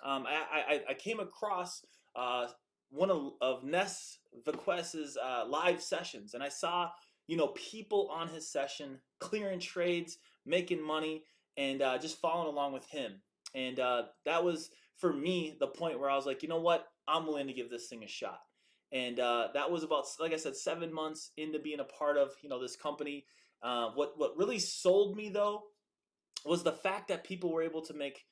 I came across one of Ness Vaquez's live sessions, and I saw people on his session clearing trades, making money, and just following along with him. And that was for me the point where I was like, you know what, I'm willing to give this thing a shot. And that was about, like I said, 7 months into being a part of this company. What really sold me though was the fact that people were able to make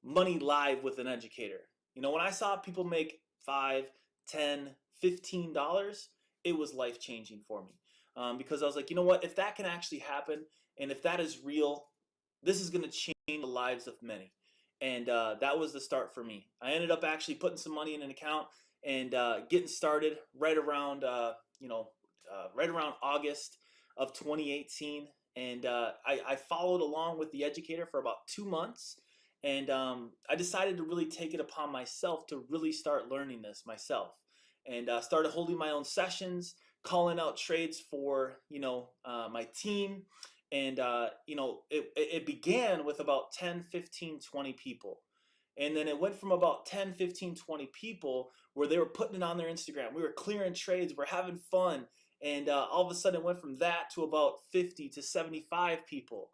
money live with an educator. When I saw people make 5, 10, $15, it was life changing for me, because I was like, you know what, if that can actually happen and if that is real, this is going to change the lives of many. And that was the start for me. I ended up actually putting some money in an account and getting started right around August of 2018. And I followed along with the educator for about 2 months. And I decided to really take it upon myself to really start learning this myself. And started holding my own sessions, calling out trades for my team. And it began with about 10, 15, 20 people. And then it went from about 10, 15, 20 people where they were putting it on their Instagram. We were clearing trades, we're having fun. And all of a sudden it went from that to about 50 to 75 people.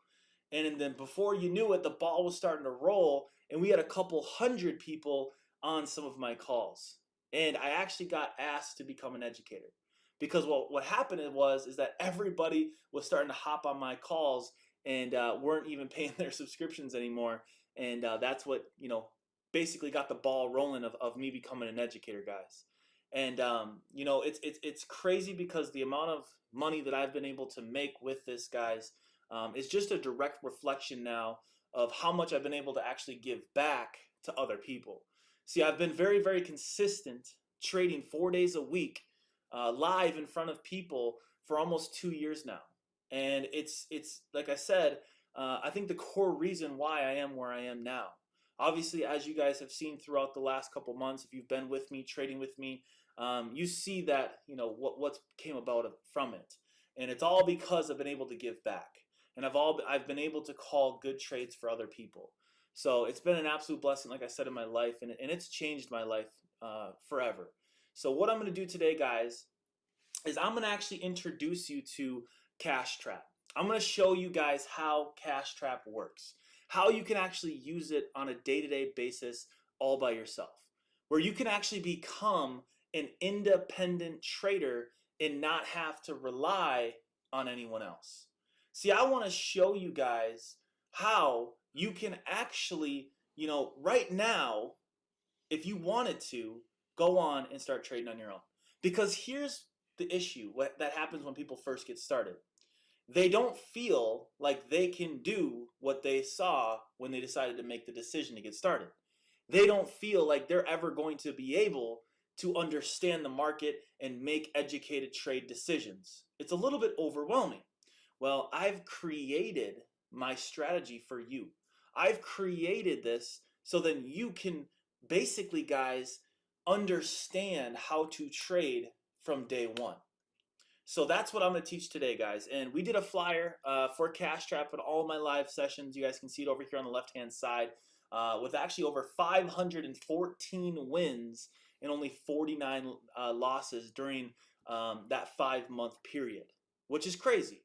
And then before you knew it, the ball was starting to roll, and we had a couple hundred people on some of my calls. And I actually got asked to become an educator, because what happened is that everybody was starting to hop on my calls and weren't even paying their subscriptions anymore. And that's what basically got the ball rolling of me becoming an educator, guys. And it's crazy because the amount of money that I've been able to make with this, guys, is just a direct reflection now of how much I've been able to actually give back to other people. See, I've been very, very consistent trading 4 days a week, live in front of people for almost 2 years now. And it's like I said, I think the core reason why I am where I am now. Obviously, as you guys have seen throughout the last couple months, if you've been with me, trading with me, you see that what came about from it. And it's all because I've been able to give back. And I've been able to call good trades for other people. So it's been an absolute blessing, like I said, in my life, and it's changed my life forever. So what I'm going to do today, guys, is I'm going to actually introduce you to Cashtrap. I'm going to show you guys how Cashtrap works, how you can actually use it on a day-to-day basis all by yourself, where you can actually become an independent trader and not have to rely on anyone else. See, I want to show you guys how you can actually, right now, if you wanted to, go on and start trading on your own. Because here's the issue that happens when people first get started. They don't feel like they can do what they saw when they decided to make the decision to get started. They don't feel like they're ever going to be able to understand the market and make educated trade decisions. It's a little bit overwhelming. Well, I've created my strategy for you. I've created this so then you can basically, guys, understand how to trade from day one. So that's what I'm going to teach today, guys. And we did a flyer for Cashtrap in all of my live sessions. You guys can see it over here on the left-hand side, with actually over 514 wins and only 49 losses during that 5-month period, which is crazy.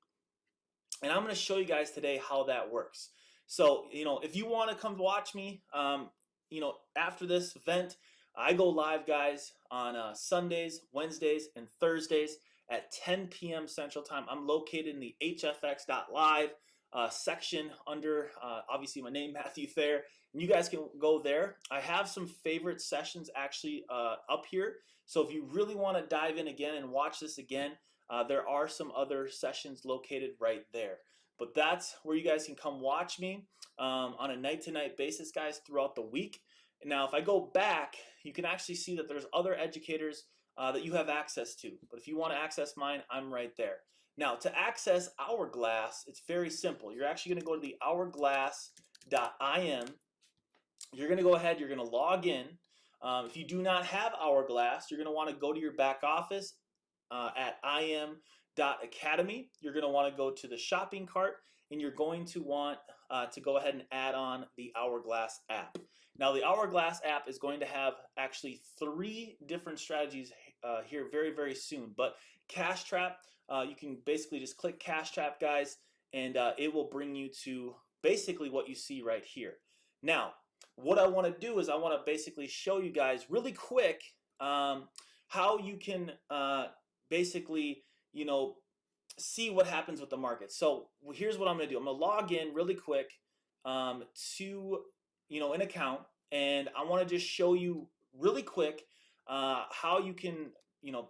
And I'm going to show you guys today how that works. So, if you want to come watch me, after this event, I go live, guys, on Sundays, Wednesdays, and Thursdays at 10 p.m. Central Time. I'm located in the hfx.live section under, obviously, my name, Matthew Thayer. And you guys can go there. I have some favorite sessions actually up here. So if you really want to dive in again and watch this again, there are some other sessions located right there. But that's where you guys can come watch me on a night-to-night basis, guys, throughout the week. Now, if I go back, you can actually see that there's other educators that you have access to. But if you want to access mine, I'm right there. Now, to access Hourglass, it's very simple. You're actually going to go to the hourglass.im. You're going to go ahead, you're going to log in. If you do not have Hourglass, you're going to want to go to your back office at im.academy. You're going to want to go to the shopping cart, and you're going to want to go ahead and add on the Hourglass app. Now, the Hourglass app is going to have actually 3 different strategies here very, very soon. But Cashtrap, you can basically just click Cashtrap, guys, and it will bring you to basically what you see right here. Now, what I want to do is I want to basically show you guys really quick how you can basically, see what happens with the market. So here's what I'm going to do. I'm going to log in really quick to an account, and I want to just show you really quick how you can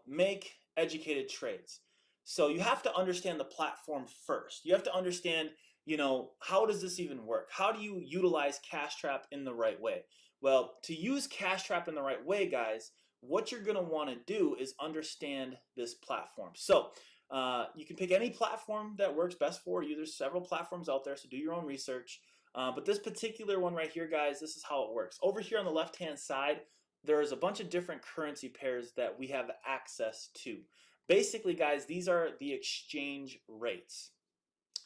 make educated trades. So you have to understand the platform first. You have to understand how does this even work? How do you utilize Cashtrap in the right way? Well, to use Cashtrap in the right way, guys, what you're going to want to do is understand this platform. So you can pick any platform that works best for you. There's several platforms out there, so do your own research. But this particular one right here, guys, this is how it works. Over here on the left-hand side, there's a bunch of different currency pairs that we have access to. Basically, guys, these are the exchange rates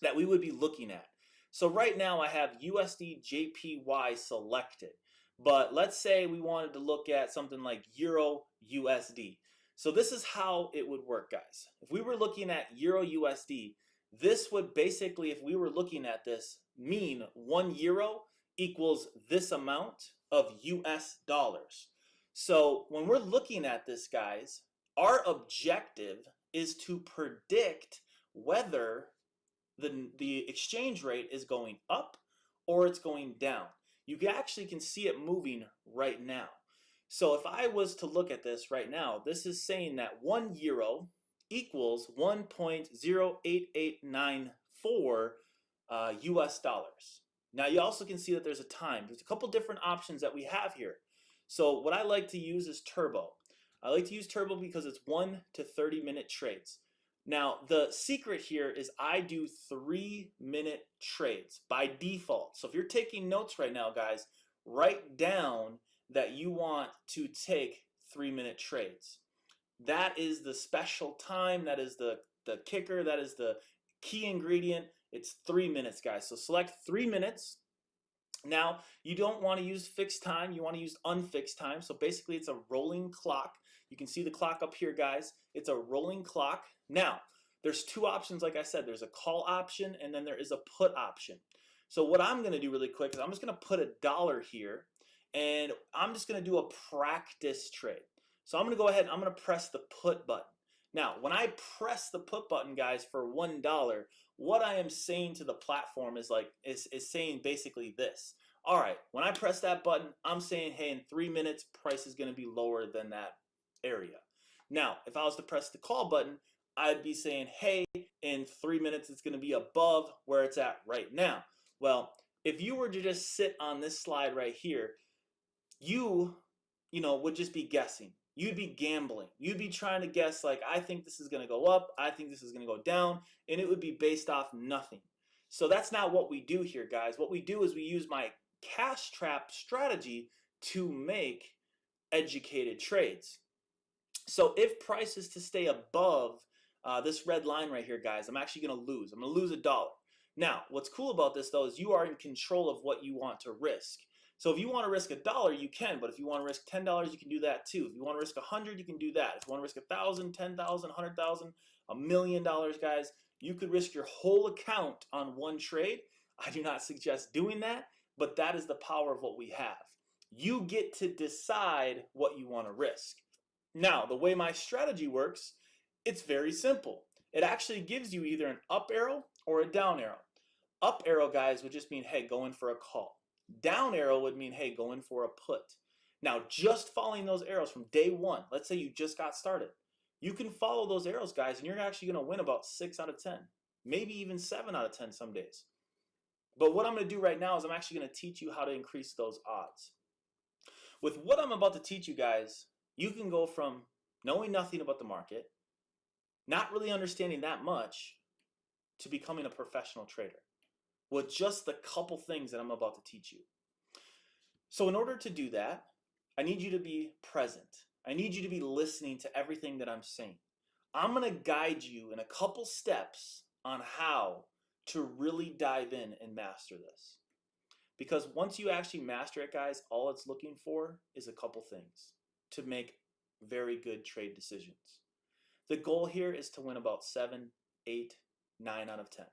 that we would be looking at. So right now I have USD JPY selected, but let's say we wanted to look at something like Euro USD. So this is how it would work, guys. If we were looking at Euro USD, this would basically, if we were looking at this, mean 1 euro equals this amount of US dollars. So when we're looking at this, guys, our objective is to predict whether the exchange rate is going up or it's going down. You actually can see it moving right now. So if I was to look at this right now, this is saying that 1 euro equals 1.08894 US dollars. Now you also can see that there's a time. There's a couple different options that we have here. So what I like to use is Turbo. I like to use Turbo because it's 1 to 30-minute trades. Now, the secret here is I do 3-minute trades by default. So if you're taking notes right now, guys, write down that you want to take 3-minute trades. That is the special time. That is the kicker. That is the key ingredient. It's 3 minutes, guys. So select 3 minutes. Now, you don't want to use fixed time. You want to use unfixed time. So basically, it's a rolling clock. You can see the clock up here, guys. It's a rolling clock. Now, there's 2 options, like I said. There's a call option, and then there is a put option. So what I'm going to do really quick is I'm just going to put $1 here, and I'm just going to do a practice trade. So I'm going to go ahead and I'm going to press the put button. Now, when I press the put button, guys, for $1, what I am saying to the platform is saying basically this. All right, when I press that button, I'm saying, hey, in 3 minutes, price is going to be lower than that area. Now, if I was to press the call button, I'd be saying, hey, in 3 minutes, it's going to be above where it's at right now. Well, if you were to just sit on this slide right here, you would just be guessing. You'd be gambling. You'd be trying to guess, like, I think this is going to go up. I think this is going to go down. And it would be based off nothing. So that's not what we do here, guys. What we do is we use my Cashtrap strategy to make educated trades. So if price is to stay above this red line right here, guys, I'm actually going to lose. I'm going to lose $1. Now, what's cool about this, though, is you are in control of what you want to risk. So if you want to risk $1, you can, but if you want to risk $10, you can do that too. If you want to risk 100, you can do that. If you want to risk 1,000, 10,000, 100,000, $1 million, guys, you could risk your whole account on one trade. I do not suggest doing that, but that is the power of what we have. You get to decide what you want to risk. Now, the way my strategy works, it's very simple. It actually gives you either an up arrow or a down arrow. Up arrow, guys, would just mean, hey, go in for a call. Down arrow would mean, hey, go in for a put. Now, just following those arrows from day one, let's say you just got started, you can follow those arrows, guys, and you're actually going to win about 6 out of 10, maybe even 7 out of 10 some days. But what I'm going to do right now is I'm actually going to teach you how to increase those odds. With what I'm about to teach you guys, you can go from knowing nothing about the market, not really understanding that much, to becoming a professional trader with just the couple things that I'm about to teach you. So in order to do that, I need you to be present. I need you to be listening to everything that I'm saying. I'm going to guide you in a couple steps on how to really dive in and master this. Because once you actually master it, guys, all it's looking for is a couple things to make very good trade decisions. The goal here is to win about 7, 8, 9 out of 10.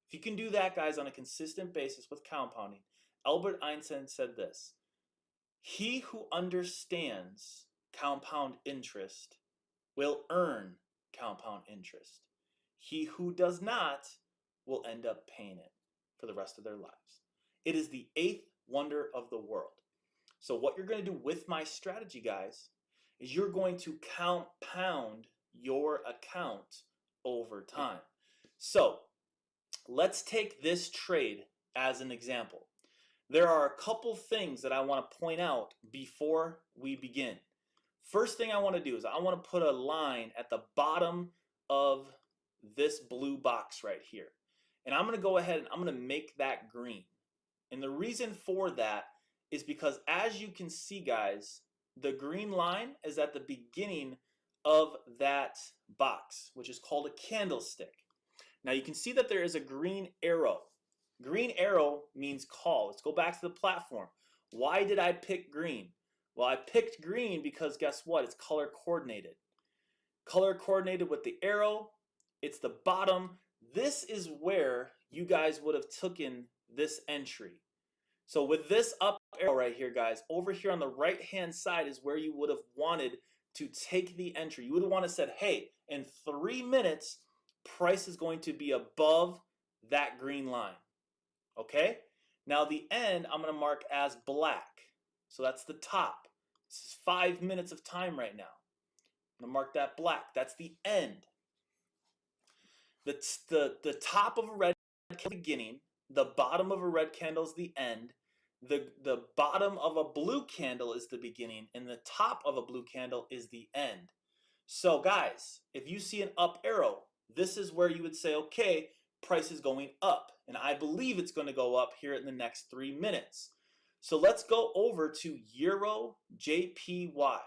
If you can do that, guys, on a consistent basis with compounding, Albert Einstein said this: he who understands compound interest will earn compound interest. He who does not will end up paying it for the rest of their lives. It is the 8th wonder of the world. So what you're going to do with my strategy, guys, is you're going to compound your account over time. So let's take this trade as an example. There are a couple things that I want to point out before we begin. First thing I want to do is I want to put a line at the bottom of this blue box right here. And I'm going to go ahead and I'm going to make that green. And the reason for that is because, as you can see, guys, the green line is at the beginning of that box, which is called a candlestick. Now you can see that there is a green arrow. Green arrow means call. Let's go back to the platform. Why did I pick green? Well, I picked green because guess what? It's color coordinated. Color coordinated with the arrow. It's the bottom. This is where you guys would have taken this entry. So with this up arrow right here, guys, over here on the right hand side is where you would have wanted to take the entry. You would have wanted to said, hey, in 3 minutes, price is going to be above that green line. Okay? Now the end I'm going to mark as black. So that's the top. This is 5 minutes of time right now. I'm going to mark that black. That's the end. The top of a red candle is the beginning. The bottom of a red candle is the end. The bottom of a blue candle is the beginning. And the top of a blue candle is the end. So guys, if you see an up arrow, this is where you would say, okay, price is going up. And I believe it's going to go up here in the next 3 minutes. So let's go over to Euro JPY.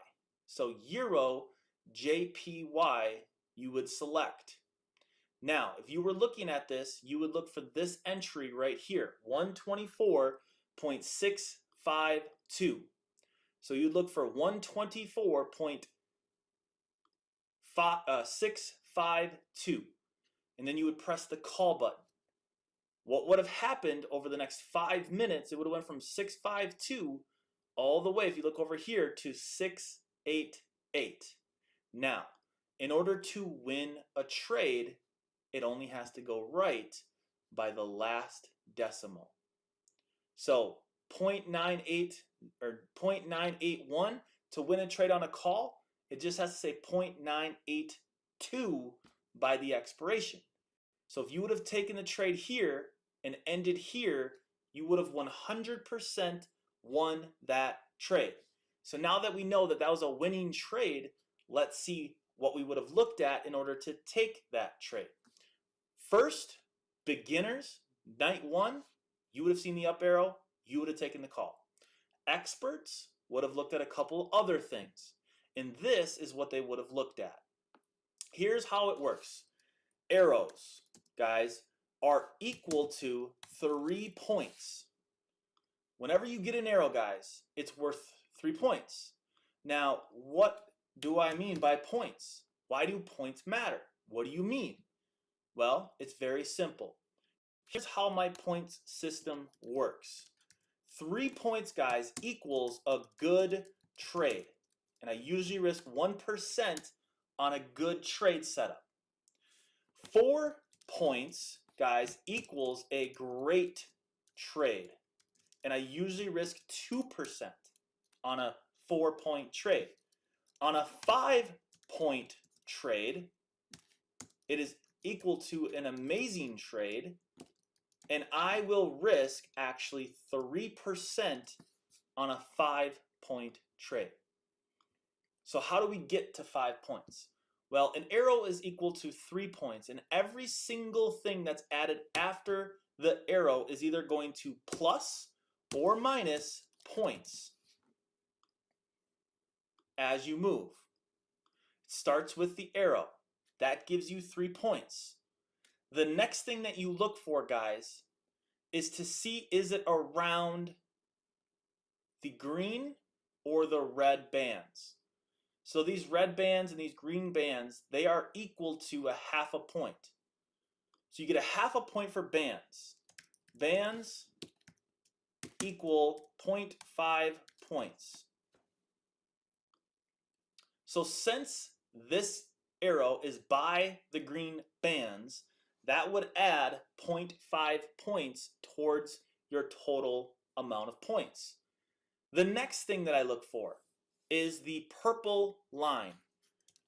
So Euro JPY you would select. Now, if you were looking at this, you would look for this entry right here, 124.652. So you'd look for 124.652. And then you would press the call button. What would have happened over the next 5 minutes, it would have went from 652 all the way, if you look over here, to 688. Now, in order to win a trade, it only has to go right by the last decimal. So 0.98 or 0.981 to win a trade on a call, it just has to say 0.982 by the expiration. So if you would have taken the trade here and ended here, you would have 100% won that trade. So now that we know that that was a winning trade, let's see what we would have looked at in order to take that trade. First, beginners, night one, you would have seen the up arrow, you would have taken the call. Experts would have looked at a couple other things, and this is what they would have looked at. Here's how it works. Arrows, guys, are equal to 3 points. Whenever you get an arrow, guys, it's worth 3 points. Now, what do I mean by points? Why do points matter? What do you mean? Well, it's very simple. Here's how my points system works. 3 points, guys, equals a good trade. And I usually risk 1% on a good trade setup. 4 points, guys, equals a great trade. And I usually risk 2% on a 4-point trade. On a 5-point trade, it is equal to an amazing trade, and I will risk actually 3% on a 5-point trade. So how do we get to 5 points? Well, an arrow is equal to 3 points, and every single thing that's added after the arrow is either going to plus or minus points as you move. It starts with the arrow. That gives you 3 points. The next thing that you look for, guys, is to see, is it around the green or the red bands? So these red bands and these green bands, they are equal to a half a point. So you get a half a point for bands. Bands equal 0.5 points. So since this arrow is by the green bands, that would add 0.5 points towards your total amount of points. The next thing that I look for is the purple line.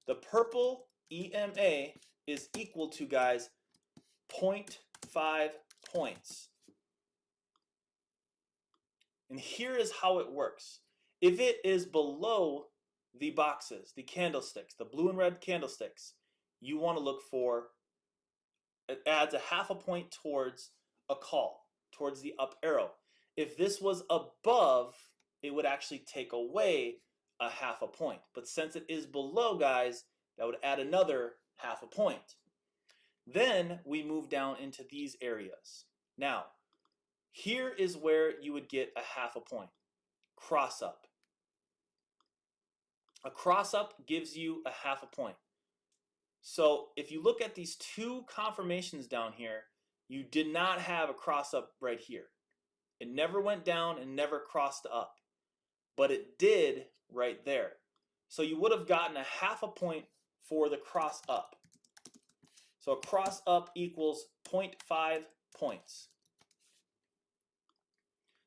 The purple EMA is equal to, guys, 0.5 points. And here is how it works. If it is below the boxes, the candlesticks, the blue and red candlesticks, you want to look for, it adds a half a point towards a call, towards the up arrow. If this was above, it would actually take away a half a point. But since it is below, guys, that would add another half a point. Then we move down into these areas. Now, here is where you would get a half a point. Cross up. A cross up gives you a half a point. So if you look at these two confirmations down here, you did not have a cross up right here. It never went down and never crossed up, but it did right there. So you would have gotten a half a point for the cross up. So a cross up equals 0.5 points.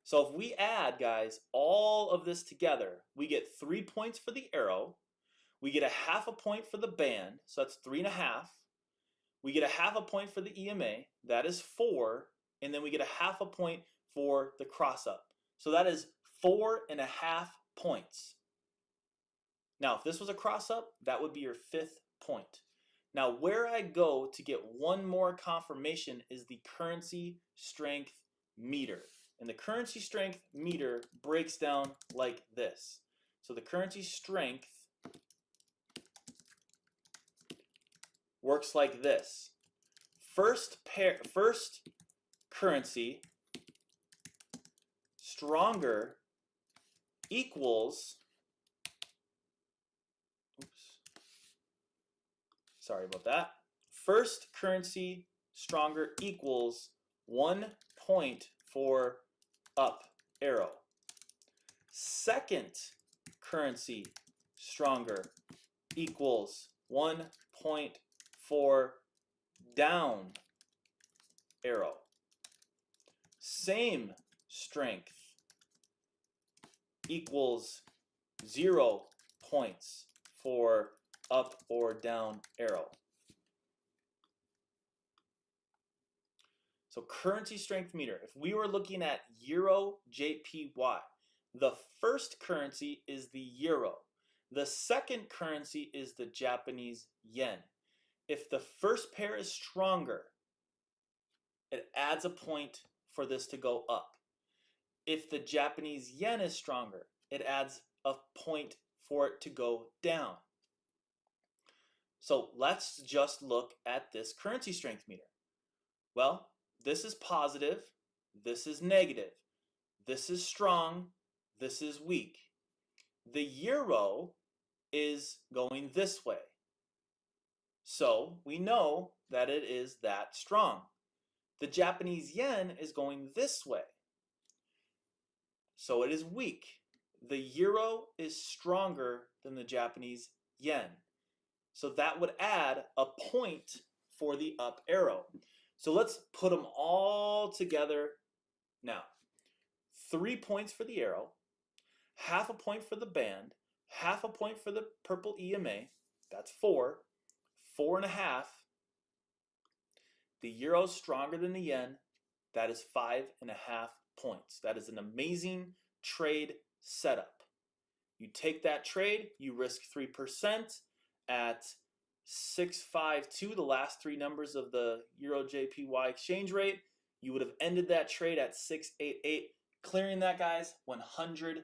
So if we add, guys, all of this together, we get 3 points for the arrow. We get a half a point for the band, so that's 3.5. We get a half a point for the EMA, that is 4. And then we get a half a point for the cross up. So that is 4.5 points. Now, if this was a cross up, that would be your 5th point. Now, where I go to get one more confirmation is the currency strength meter. And the currency strength meter breaks down like this. So the currency strength works like this. First currency stronger equals, sorry about that. First currency stronger equals 1 point for up arrow. Second currency stronger equals 1 point for down arrow. Same strength equals 0 points for up or down arrow. So currency strength meter, if we were looking at Euro JPY, the first currency is the euro. The second currency is the Japanese yen. If the first pair is stronger, it adds a point for this to go up. If the Japanese yen is stronger, it adds a point for it to go down. So let's just look at this currency strength meter. Well, this is positive, this is negative, this is strong, this is weak. The euro is going this way. So we know that it is that strong. The Japanese yen is going this way. So it is weak. The euro is stronger than the Japanese yen. So that would add a point for the up arrow. So let's put them all together now. 3 points for the arrow, half a point for the band, half a point for the purple EMA, that's 4, 4.5. The euro is stronger than the yen, that is 5.5 points. That is an amazing trade setup. You take that trade, you risk 3% at 652, the last 3 numbers of the Euro JPY exchange rate. You would have ended that trade at 688, clearing that, guys, 100%,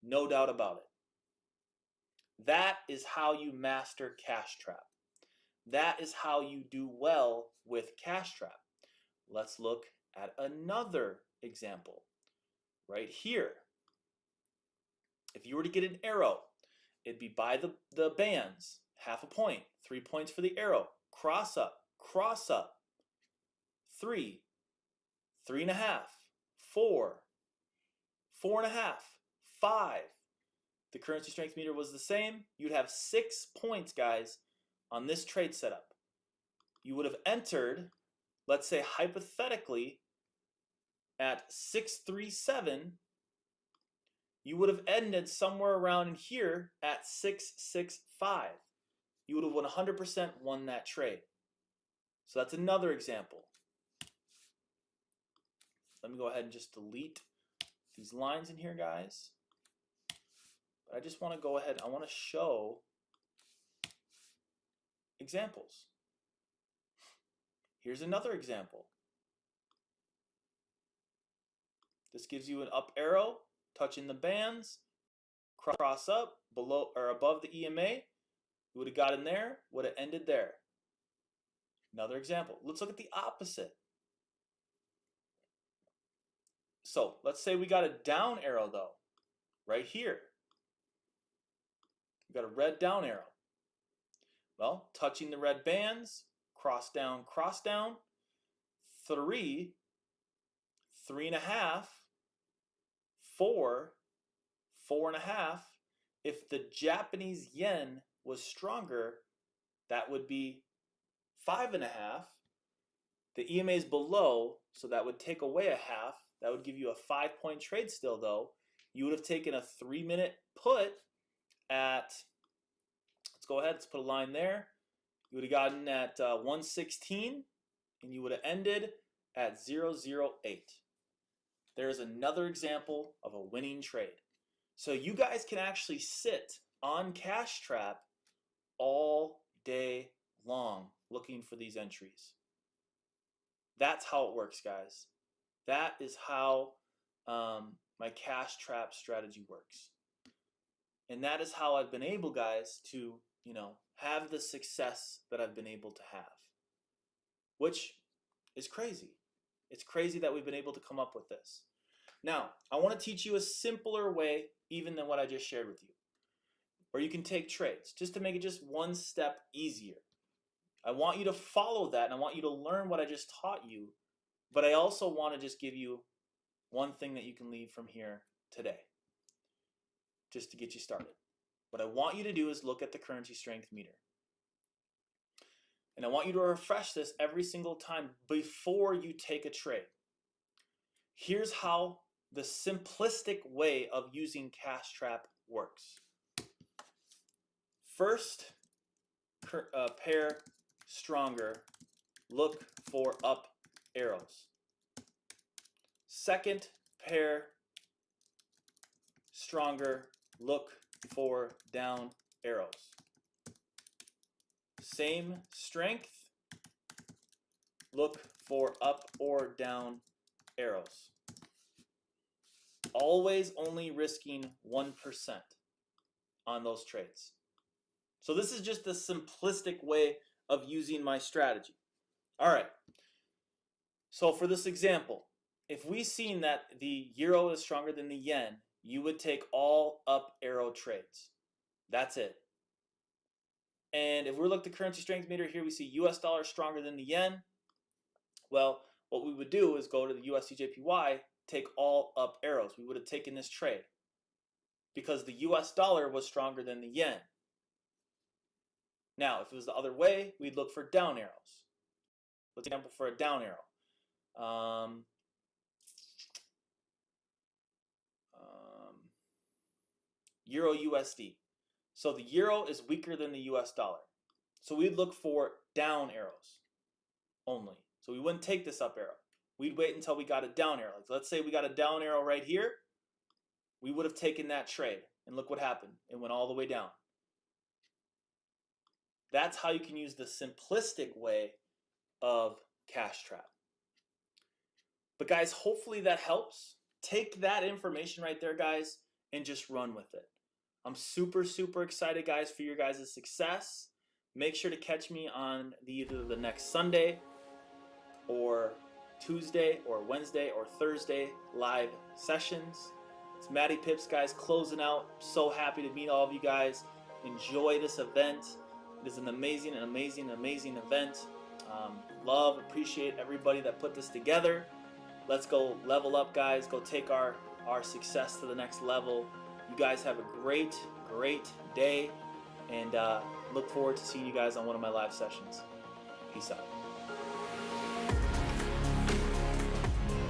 no doubt about it. That is how you master Cashtrap. That is how you do well with Cashtrap. Let's look at another example right here. If you were to get an arrow, it'd be by the bands, half a point, 3 points for the arrow, cross up, 3, 3.5, 4, 4.5, 5. The currency strength meter was the same. You'd have 6 points, guys, on this trade setup. You would have entered, let's say hypothetically, at 637. You would have ended somewhere around here at 665. You would have 100% won that trade. So that's another example. Let me go ahead and just delete these lines in here, guys. But I just want to go ahead, I want to show examples. Here's another example. This gives you an up arrow, touching the bands, cross up, below or above the EMA. You would have got in there, would have ended there. Another example. Let's look at the opposite. So let's say we got a down arrow though, right here. We got a red down arrow. Well, touching the red bands, cross down, 3, 3.5, 4, 4.5. If the Japanese yen was stronger, that would be 5.5. The EMA is below, so that would take away a half. That would give you a 5-point trade still, though. You would have taken a 3-minute put at, let's go ahead, let's put a line there. You would have gotten at 116, and you would have ended at 008. There's another example of a winning trade. So you guys can actually sit on Cashtrap all day long looking for these entries. That's how it works, guys. That is how my Cashtrap strategy works. And that is how I've been able, guys, to, have the success that I've been able to have. Which is crazy. It's crazy that we've been able to come up with this. Now, I want to teach you a simpler way even than what I just shared with you, where you can take trades, just to make it just one step easier. I want you to follow that, and I want you to learn what I just taught you, but I also want to just give you one thing that you can leave from here today, just to get you started. What I want you to do is look at the currency strength meter. And I want you to refresh this every single time before you take a trade. Here's how the simplistic way of using Cashtrap works. First pair stronger, look for up arrows. Second pair stronger, look for down arrows. Same strength, look for up or down arrows. Always only risking 1% on those trades. So this is just the simplistic way of using my strategy. All right. So for this example, if we seen that the euro is stronger than the yen, you would take all up arrow trades. That's it. And if we look at the currency strength meter here, we see US dollar stronger than the yen. Well, what we would do is go to the USDJPY, take all up arrows. We would have taken this trade because the US dollar was stronger than the yen. Now, if it was the other way, we'd look for down arrows. Let's example for a down arrow. Euro USD. So the euro is weaker than the US dollar. So we'd look for down arrows only. So we wouldn't take this up arrow. We'd wait until we got a down arrow. Like, let's say we got a down arrow right here. We would have taken that trade. And look what happened. It went all the way down. That's how you can use the simplistic way of Cashtrap. But guys, hopefully that helps. Take that information right there, guys, and just run with it. I'm super, super excited, guys, for your guys' success. make sure to catch me on either the next Sunday or Tuesday or Wednesday or Thursday live sessions. It's Matty Pips, guys, closing out. So happy to meet all of you guys. Enjoy this event. It is an amazing event. Love, appreciate everybody that put this together. Let's go level up, guys. Go take our success to the next level. You guys have a great day, and look forward to seeing you guys on one of my live sessions. Peace out.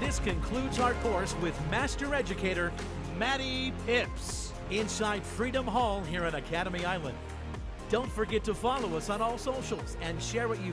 This concludes our course with Master Educator Matty Pips inside Freedom Hall here on Academy Island. Don't forget to follow us on all socials and share what you